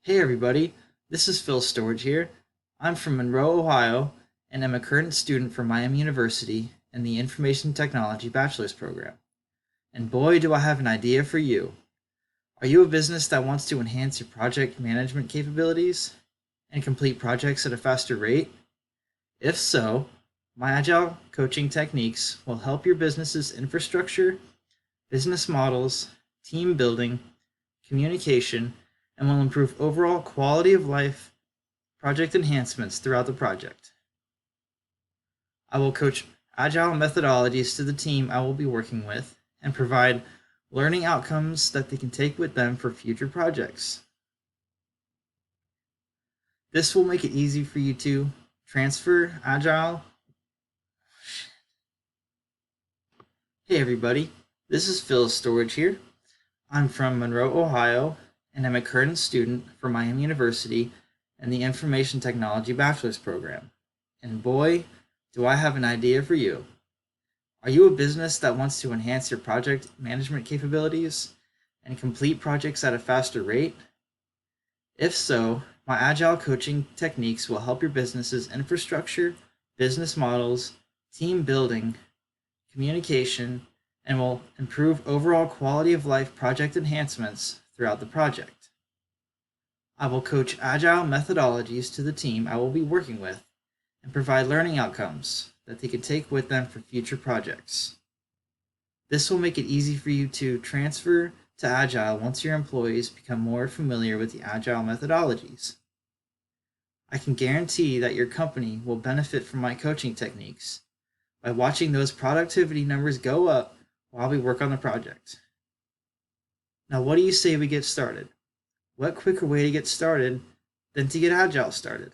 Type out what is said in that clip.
Hey everybody, this is Phil Storage here. I'm from Monroe, Ohio, and I'm a current student from Miami University in the Information Technology Bachelor's Program. And boy, do I have an idea for you. Are you a business that wants to enhance your project management capabilities and complete projects at a faster rate? If so, my Agile coaching techniques will help your business's infrastructure, business models, team building, communication, and will improve overall quality of life project enhancements throughout the project. I will coach agile methodologies to the team I will be working with and provide learning outcomes that they can take with them for future projects. This will make it easy for you to transfer agile. Hey everybody, this is Phil Storage here. I'm from Monroe, Ohio, and I'm a current student for Miami University in the Information Technology Bachelor's Program. And boy, do I have an idea for you. Are you a business that wants to enhance your project management capabilities and complete projects at a faster rate? If so, my Agile coaching techniques will help your business's infrastructure, business models, team building, communication, and will improve overall quality of life project enhancements throughout the project. I will coach agile methodologies to the team I will be working with and provide learning outcomes that they can take with them for future projects. This will make it easy for you to transfer to Agile once your employees become more familiar with the Agile methodologies. I can guarantee that your company will benefit from my coaching techniques by watching those productivity numbers go up while we work on the project. Now, what do you say we get started? What quicker way to get started than to get Agile started?